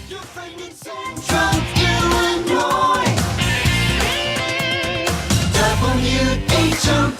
Your friend in Central Illinois. WHOW.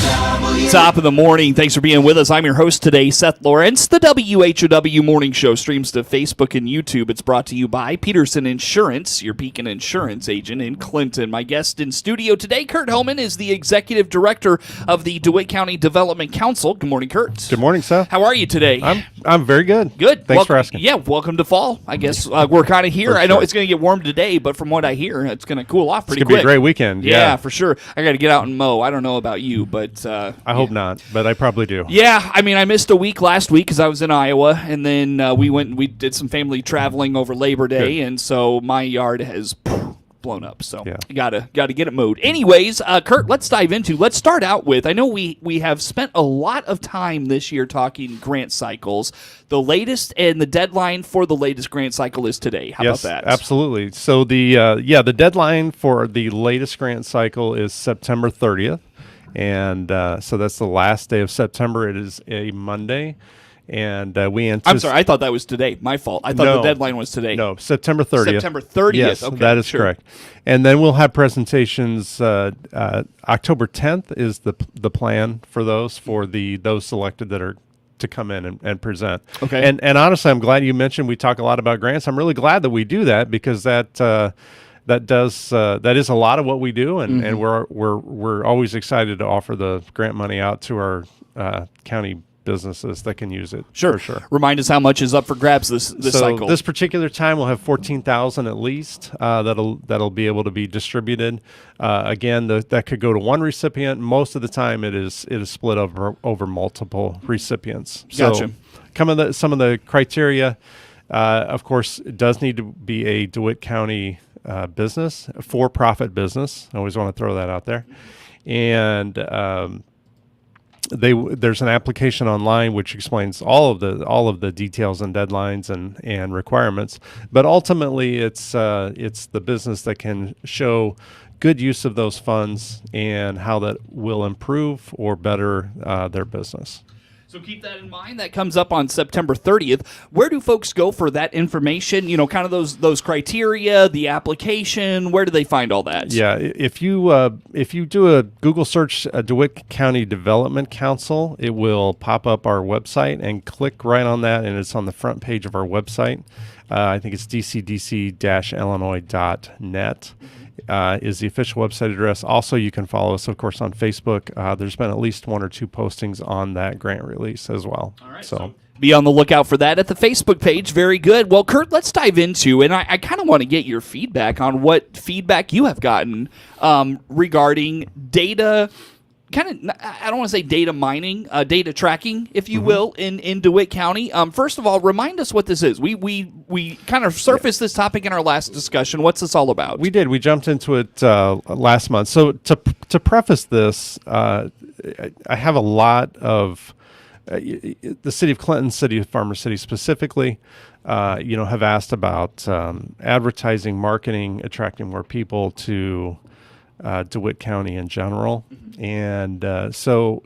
Top of the morning. Thanks for being with us. I'm your host today, Seth Lawrence. The WHOW Morning Show streams to Facebook and YouTube. It's brought to you by Peterson Insurance, your Beacon Insurance agent in Clinton. My guest in studio today, Curt Homann, is the Executive Director of the DeWitt County Development Council. Good morning, Curt. Good morning, Seth. How are you today? I'm very good. Good. Thanks for asking. Yeah, welcome to fall. I guess we're kind of here. For I know sure. it's going to get warm today, but from what I hear, it's going to cool off pretty It's quick. going to be a great weekend. Yeah, for sure. I got to get out and mow. I don't know about you, but I hope not, but I probably do. yeah, I mean, I missed a week last week because I was in Iowa, and then we did some family traveling over Labor Day, Good. and so my yard has blown up. So Yeah. gotta get it mowed. Anyways, Curt, let's dive into. Let's start out with. I know we have spent a lot of time this year talking grant cycles. The latest and the deadline for the latest grant cycle is today. How Yes, about that? absolutely. So the deadline for the latest grant cycle is September 30th, and so that's the last day of September. It is a Monday, and we anticipate. I'm sorry, I thought that was today. My fault. I thought No. the deadline was today. No, September 30th. September 30th. Yes, Okay, that is sure. correct. And then we'll have presentations. October 10th is the plan for those selected that are to come in and present. Okay. And honestly, I'm glad you mentioned we talk a lot about grants. I'm really glad that we do that because that is a lot of what we do, and we're always excited to offer the grant money out to our county businesses that can use it. Sure. For sure. Remind us how much is up for grabs this So cycle. this particular time, we'll have 14,000 at least that'll be able to be distributed. Again, that could go to one recipient. Most of the time, it is split over multiple recipients. Gotcha. So, some of the criteria, of course, it does need to be a DeWitt County business, a for-profit business. I always want to throw that out there, and there's an application online which explains all of the details and deadlines and requirements. But ultimately, it's the business that can show good use of those funds and how that will improve or better their business. So keep that in mind. That comes up on September 30th. Where do folks go for that information? You know, kind of those criteria, the application. Where do they find all that? Yeah, if you do a Google search, DeWitt County Development Council, it will pop up our website, and click right on that, and it's on the front page of our website. I think it's dcdc-illinois.net. Is the official website address. Also, you can follow us, of course, on Facebook. There's been at least one or two postings on that grant release as well. All right. So Be on the lookout for that at the Facebook page. Very good. Well, Curt, let's dive into, and I kind of want to get your feedback on what feedback you have gotten regarding data. Kind of, I don't want to say data mining, data tracking, if you will, in DeWitt County. First of all, remind us what this is. We kind of surfaced this topic in our last discussion. What's this all about? we did. We jumped into it last month. So to preface this, I have a lot of the city of Clinton, city of Farmer City specifically, have asked about advertising, marketing, attracting more people to DeWitt County in general. And so,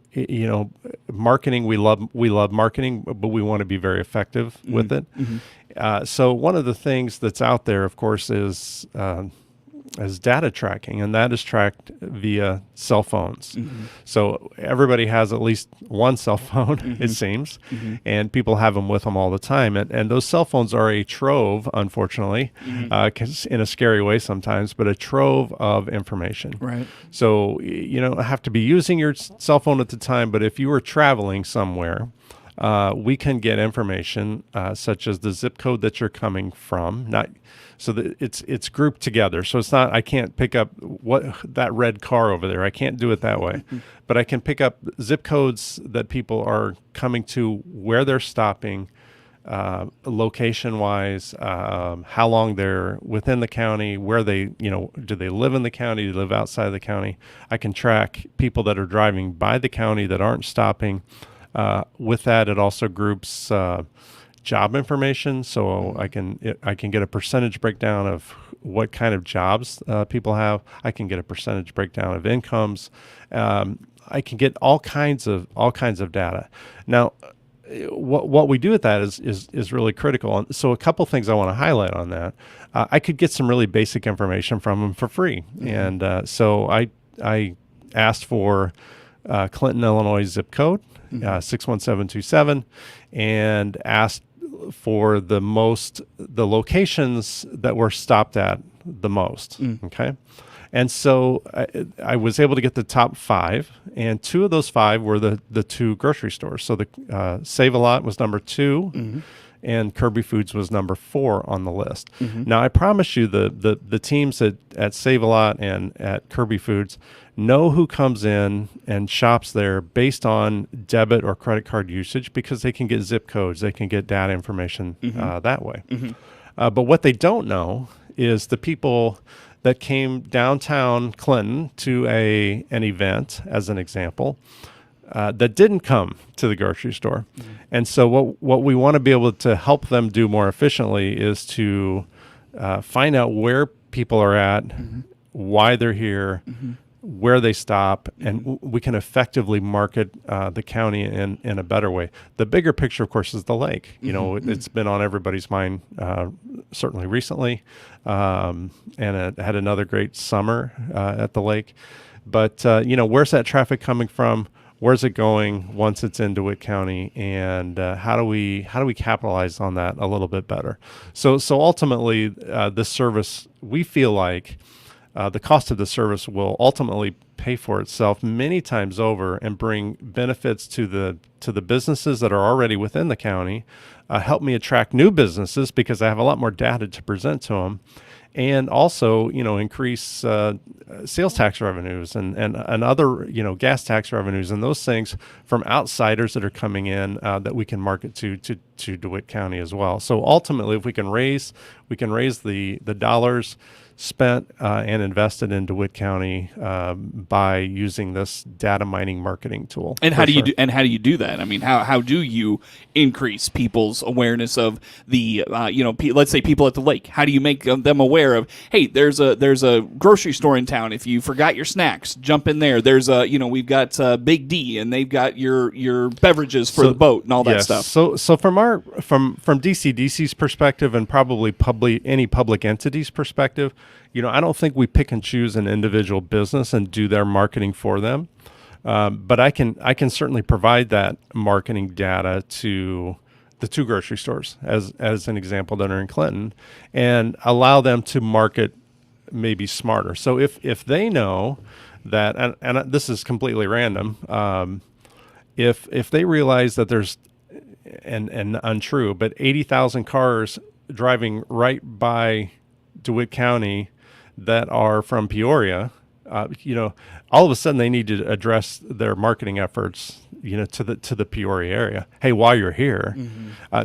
marketing, we love marketing, but we want to be very effective with it. So one of the things that's out there, of course, is data tracking, and that is tracked via cell phones. So everybody has at least one cell phone, it seems, and people have them with them all the time. And those cell phones are a trove, unfortunately, 'cause in a scary way sometimes, but a trove of information. Right. So, have to be using your cell phone at the time, but if you were traveling somewhere, we can get information such as the zip code that you're coming from. It's grouped together. So it's not, I can't pick up that red car over there. I can't do it that way. But I can pick up zip codes that people are coming to, where they're stopping, location-wise, how long they're within the county, where they, do they live in the county, do they live outside of the county. I can track people that are driving by the county that aren't stopping. With that, it also groups job information, so I can get a percentage breakdown of what kind of jobs people have. I can get a percentage breakdown of incomes. I can get all kinds of data. Now, what we do with that is really critical. And so a couple things I want to highlight on that. I could get some really basic information from them for free, and so I asked for Clinton, Illinois zip code 61727, and asked for the locations that were stopped at the most. Okay. And so I was able to get the top 5, and 2 of those 5 were the 2 grocery stores. So the Save-A-Lot was number 2, and Kirby Foods was number 4 on the list. Now, I promise you the teams at Save-A-Lot and at Kirby Foods know who comes in and shops there based on debit or credit card usage, because they can get zip codes, they can get data information that way. But what they don't know is the people that came downtown Clinton to an event, as an example, that didn't come to the grocery store. And so what we want to be able to help them do more efficiently is to find out where people are at, why they're here, where they stop, and we can effectively market the county in a better way. The bigger picture, of course, is the lake. You know, it's been on everybody's mind, certainly recently, and it had another great summer at the lake. But you know, where's that traffic coming from? Where's it going once it's in DeWitt County, and how do we capitalize on that a little bit better? So ultimately, this service, we feel like the cost of the service will ultimately pay for itself many times over and bring benefits to the businesses that are already within the county. Help me attract new businesses because I have a lot more data to present to them, and also, you know, increase sales tax revenues and other, you know, gas tax revenues and those things from outsiders that are coming in that we can market to DeWitt County as well. So ultimately, if we can raise the dollars spent and invested in DeWitt County by using this data mining marketing tool. And how do you do that? I mean, how do you increase people's awareness of the let's say people at the lake? How do you make them aware of, hey, there's a grocery store in town. If you forgot your snacks, jump in there. There's we've got Big D, and they've got your beverages for the boat and all that stuff. So from DCDC's perspective, and probably any public entity's perspective, you know, I don't think we pick and choose an individual business and do their marketing for them. But I can certainly provide that marketing data to the 2 grocery stores as an example that are in Clinton, and allow them to market maybe smarter. So if they know that, and this is completely random, if they realize that there's and untrue, but 80,000 cars driving right by DeWitt County that are from Peoria, you know, all of a sudden they need to address their marketing efforts, you know, to the Peoria area. Hey, while you're here,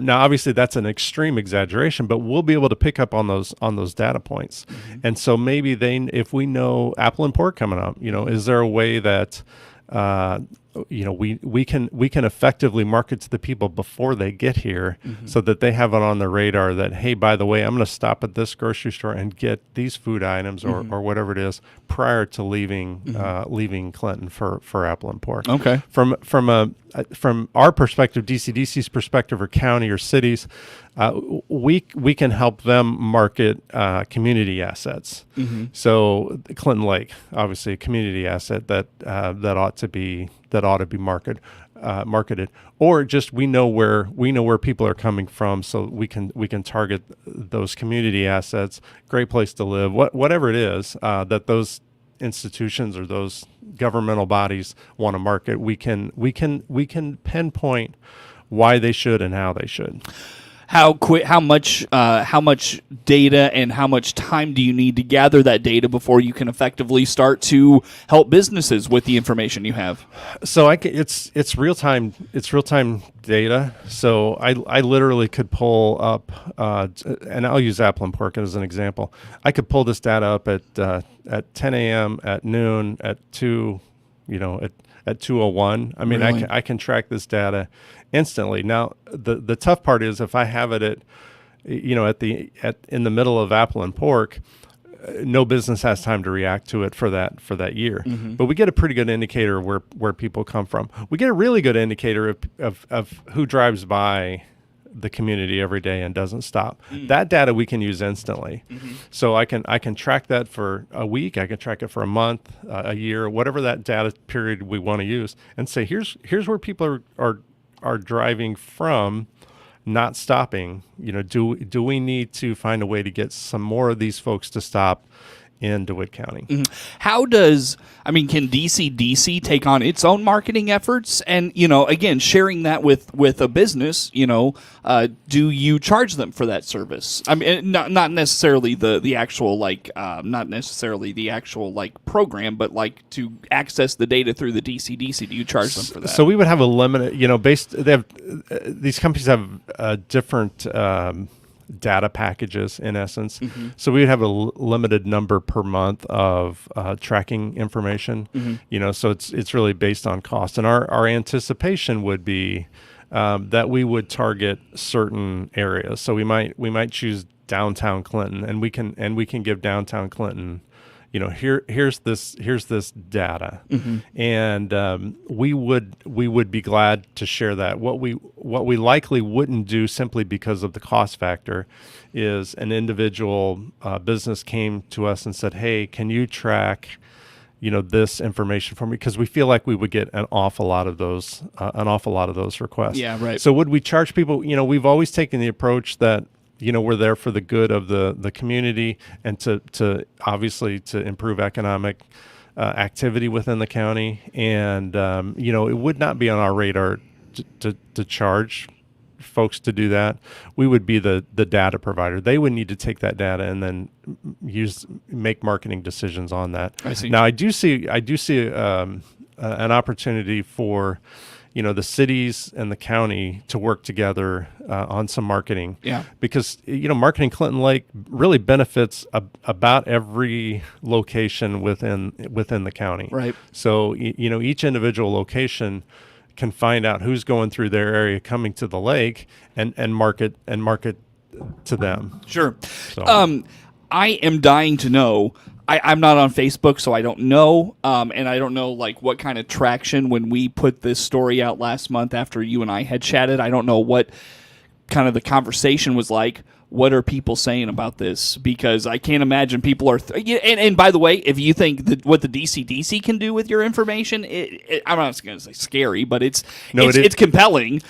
now obviously that's an extreme exaggeration, but we'll be able to pick up on those data points. And so maybe if we know apple and pork coming up, you know, is there a way that you know, we can effectively market to the people before they get here, so that they have it on their radar that, hey, by the way, I'm going to stop at this grocery store and get these food items or whatever it is prior to leaving Clinton for apple and pork. Okay. From our perspective, DCDC's perspective, or county or cities, we can help them market community assets. So Clinton Lake, obviously a community asset that ought to be marketed, or just we know where people are coming from, so we can target those community assets. Great place to live, whatever it is that those institutions or those governmental bodies want to market. We can pinpoint why they should and how they should. How much data and how much time do you need to gather that data before you can effectively start to help businesses with the information you have? So it's real time data. So I literally could pull up, and I'll use apple and pork as an example. I could pull this data up at 10 a.m., at noon, at 2, you know, at 2:01. I mean, really? I can track this data instantly. Now, the tough part is if I have it in the middle of apple and pork, no business has time to react to it for that year. But we get a pretty good indicator where people come from. We get a really good indicator of who drives by the community every day and doesn't stop. That data we can use instantly. So I can track that for a week. I can track it for a month, a year, whatever that data period we want to use, and say here's where people are driving from, not stopping. Do we need to find a way to get some more of these folks to stop in DeWitt County? Can DCDC take on its own marketing efforts? And, again, sharing that with a business, do you charge them for that service? I mean, not necessarily the actual, program, but to access the data through the DCDC. Do you charge them for that? So we would have a limited, these companies have different data packages in essence. So we would have a limited number per month of tracking information, so it's really based on cost. And our anticipation would be that we would target certain areas. So we might choose downtown Clinton, and we can give downtown Clinton, here's this data, and we would be glad to share that. What we likely wouldn't do, simply because of the cost factor, is an individual business came to us and said, "Hey, can you track this information for me?" Because we feel like we would get an awful lot of those requests. Yeah, right. So would we charge people? We've always taken the approach that we're there for the good of the community, and to obviously to improve economic activity within the county. And it would not be on our radar to charge folks to do that. We would be the data provider. They would need to take that data and then make marketing decisions on that. I see. Now I do see an opportunity for the cities and the county to work together on some marketing. Yeah. Because marketing Clinton Lake really benefits about every location within the county. Right. So each individual location can find out who's going through their area, coming to the lake, and market to them. Sure. So. I am dying to know. I'm not on Facebook, so I don't know, and I don't know what kind of traction when we put this story out last month after you and I had chatted. I don't know what kind of the conversation was like. What are people saying about this? Because I can't imagine people are. And by the way, if you think that what the DCDC can do with your information, I'm not going to say scary, but it's compelling.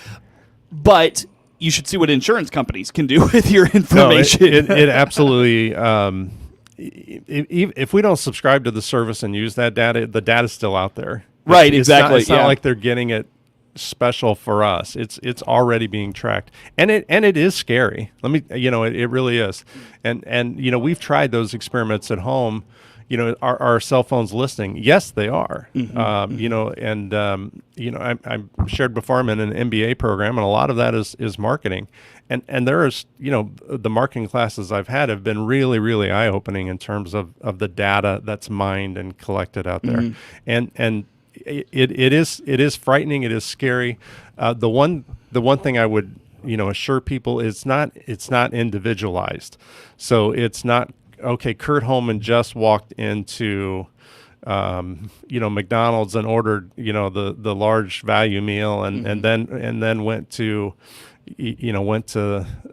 But you should see what insurance companies can do with your information. No, it absolutely. If we don't subscribe to the service and use that data, the data's still out there. Right, exactly. It's not like they're getting it special for us. It's already being tracked, and it is scary. It really is. And we've tried those experiments at home. Our cell phones listening? Yes, they are. I shared before, I'm in an MBA program, and a lot of that is marketing. And there's, the marketing classes I've had have been really, really eye-opening in terms of the data that's mined and collected out there. And it is frightening. It is scary. The one thing I would, assure people is it's not individualized. So it's not, okay, Curt Homann just walked into McDonald's and ordered the large value meal and then went to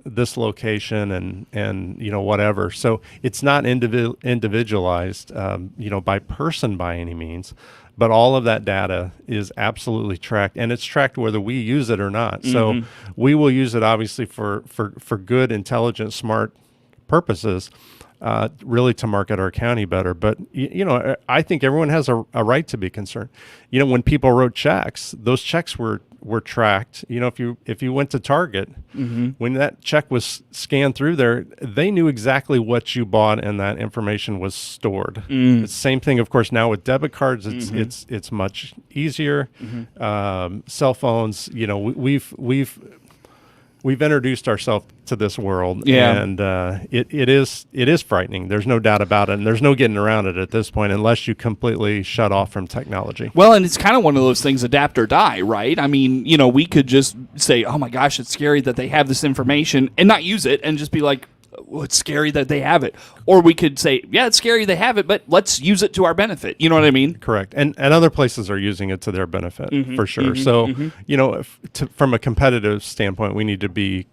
this location and whatever. So it's not individualized by person by any means, but all of that data is absolutely tracked, and it's tracked whether we use it or not. So we will use it obviously for good, intelligent, smart purposes. Really to market our county better. But, I think everyone has a right to be concerned. When people wrote checks, those checks were tracked. If you went to Target, when that check was scanned through there, they knew exactly what you bought, and that information was stored. It's the same thing, of course, now with debit cards. It's much easier. Cell phones, we've introduced ourselves to this world, and it is frightening. There's no doubt about it, and there's no getting around it at this point unless you completely shut off from technology. Well, and it's kind of one of those things, adapt or die, right? I mean, we could just say, oh my gosh, it's scary that they have this information, and not use it, and just be like, well, it's scary that they have it. Or we could say, yeah, it's scary they have it, but let's use it to our benefit. You know what I mean? Correct. And other places are using it to their benefit for sure. So, you know, from a competitive standpoint, we need to be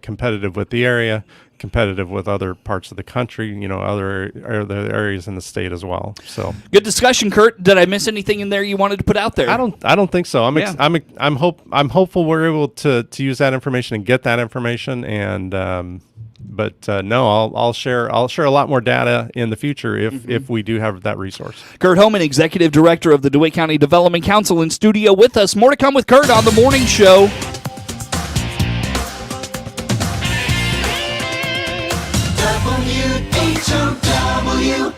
competitive with the area, competitive with other parts of the country, you know, other areas in the state as well. So good discussion, Curt. Did I miss anything in there you wanted to put out there? I don't think so. I'm hopeful we're able to use that information and get that information. And no, I'll share a lot more data in the future if we do have that resource. Curt Homann, Executive Director of the DeWitt County Development Council, in studio with us. More to come with Curt on the morning show. WHOW.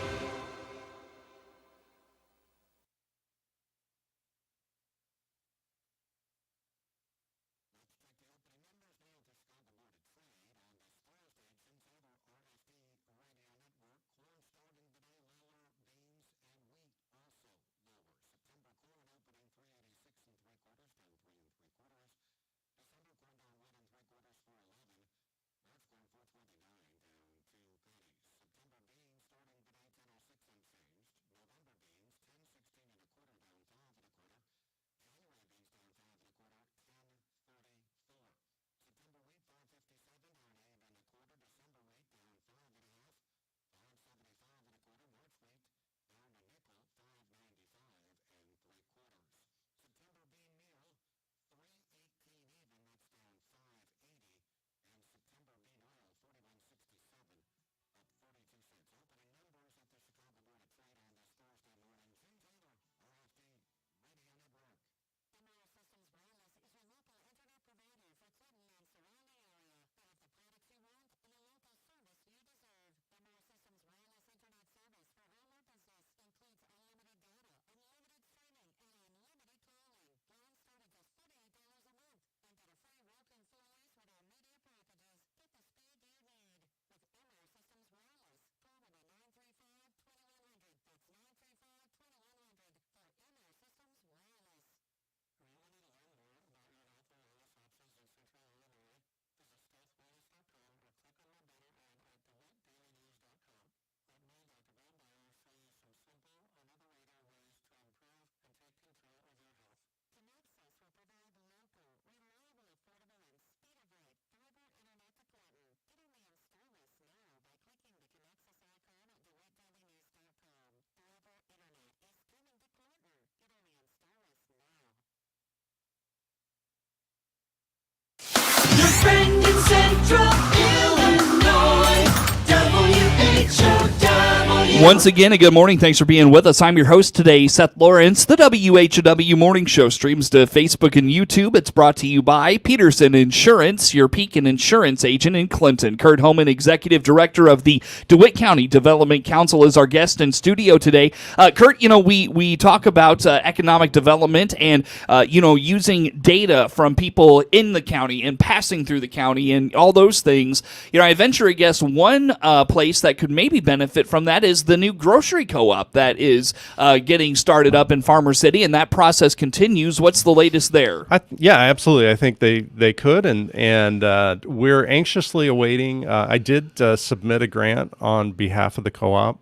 Your friend in Central Illinois, WHOW. Once again, a good morning. Thanks for being with us. I'm your host today, Seth Lawrence. The WHOW Morning Show streams to Facebook and YouTube. It's brought to you by Peterson Insurance, your Pekin Insurance agent in Clinton. Curt Homann, Executive Director of the DeWitt County Development Council, is our guest in studio today. Curt, you know, we talk about economic development and, using data from people in the county and passing through the county and all those things. You know, I venture to guess one place that could maybe benefit from that is the new grocery co-op that is getting started up in Farmer City, and that process continues. What's the latest there? Yeah, absolutely. I think they could, and we're anxiously awaiting. I did submit a grant on behalf of the co-op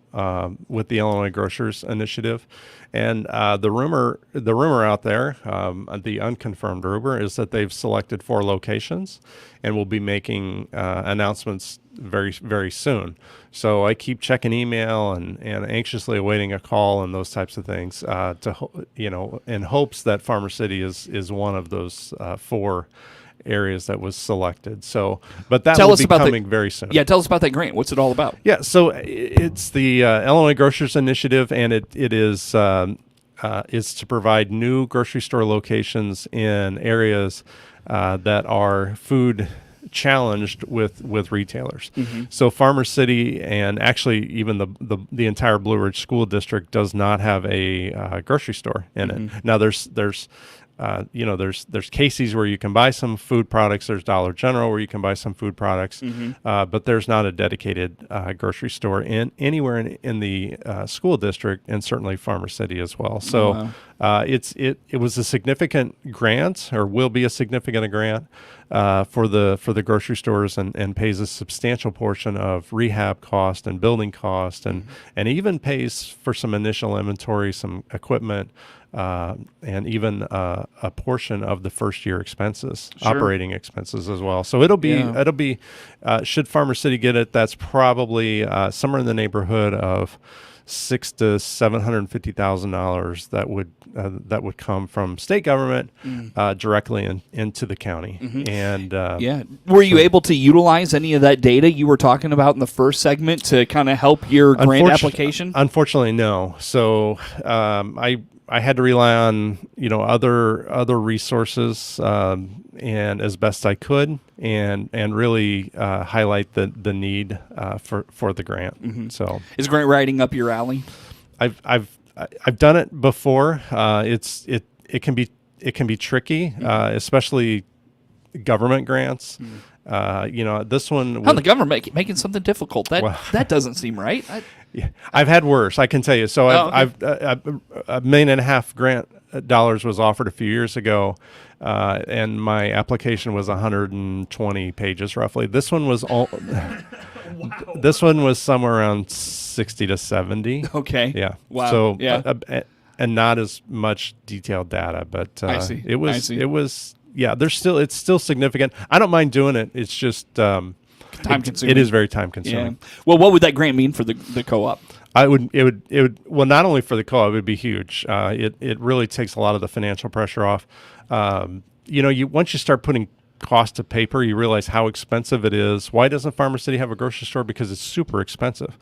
with the Illinois Grocers Initiative, and the rumor out there, the unconfirmed rumor, is that they've selected 4 locations and will be making announcements very, very soon. So I keep checking email and anxiously awaiting a call and those types of things in hopes that Farmer City is one of those 4 areas that was selected. So, but that will be coming very soon. Yeah, tell us about that grant. What's it all about? Yeah, so it's the Illinois Grocers Initiative, and it is to provide new grocery store locations in areas that are food challenged with retailers. So Farmer City, and actually even the entire Blue Ridge School District, does not have a grocery store in it. Now there's there's Casey's where you can buy some food products. There's Dollar General where you can buy some food products, but there's not a dedicated grocery store anywhere in the school district, and certainly Farmer City as well. So it was a significant grant, or will be a significant grant for the grocery stores, and pays a substantial portion of rehab cost and building cost, and even pays for some initial inventory, some equipment. And even a portion of the first year expenses, operating expenses as well. So it'll be should Farmer City get it, that's probably somewhere in the neighborhood of $600,000 to $750,000 that would come from state government directly into the county. And were you able to utilize any of that data you were talking about in the first segment to kind of help your grant application? Unfortunately, no. So I had to rely on other resources, and as best I could, and really highlight the need for the grant. So is grant writing up your alley? I've done it before. It can be tricky, especially government grants. This one. The government making something difficult. That doesn't seem right. I've had worse, I can tell you. So I've $1.5 million grant dollars was offered a few years ago, and my application was 120 pages roughly. This one was This one was somewhere around 60 to 70. Okay. Yeah. Wow. So and not as much detailed data, but I see. It was. Yeah. It's still significant. I don't mind doing it. It's just time consuming. It is very time consuming. Yeah. Well, what would that grant mean for the co-op? It would well, not only for the co-op, it would be huge. It really takes a lot of the financial pressure off. Once you start putting cost to paper, you realize how expensive it is. Why doesn't Farmer City have a grocery store? Because it's super expensive.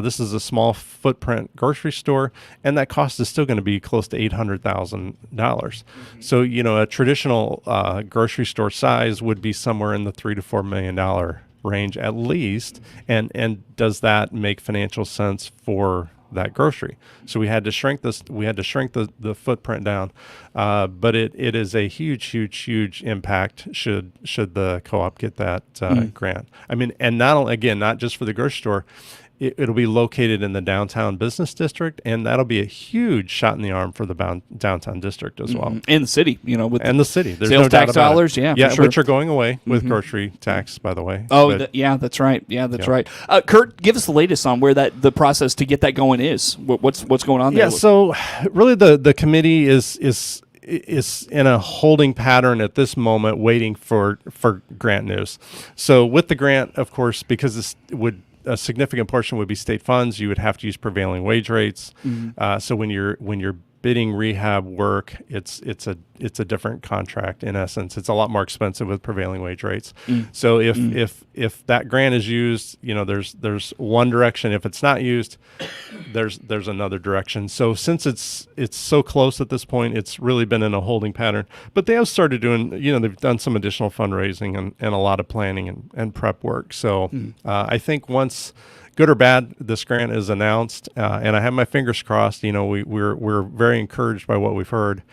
This is a small footprint grocery store, and that cost is still going to be close to $800,000. So, a traditional grocery store size would be somewhere in the $3 to $4 million range at least. And does that make financial sense for that grocery? So we had to shrink this. We had to shrink the footprint down, but it is a huge impact should the co-op get that grant. I mean, and not just for the grocery store. It'll be located in the downtown business district, and that'll be a huge shot in the arm for the downtown district as well. And the city, with the city. There's sales no doubt tax about dollars, it. for sure. Which are going away with grocery tax, by the way. Oh, that's right. Yeah, that's right. Curt, give us the latest on where the process to get that going is. What's going on there? Yeah, so really the committee is in a holding pattern at this moment, waiting for grant news. So with the grant, of course, because a significant portion would be state funds, you would have to use prevailing wage rates. So when you're bidding rehab work, it's a different contract in essence. It's a lot more expensive with prevailing wage rates. So if that grant is used, there's one direction. If it's not used, there's another direction. So since it's so close at this point, it's really been in a holding pattern. But they have started doing, they've done some additional fundraising and a lot of planning and prep work. So I think once, good or bad, this grant is announced, and I have my fingers crossed. We're very encouraged by what we've heard,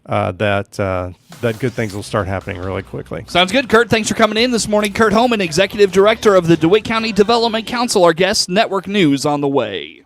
that good things will start happening really quickly. Sounds good, Curt. Thanks for coming in this morning. Curt Homann, Executive Director of the DeWitt County Development Council, our guest. Network News on the way.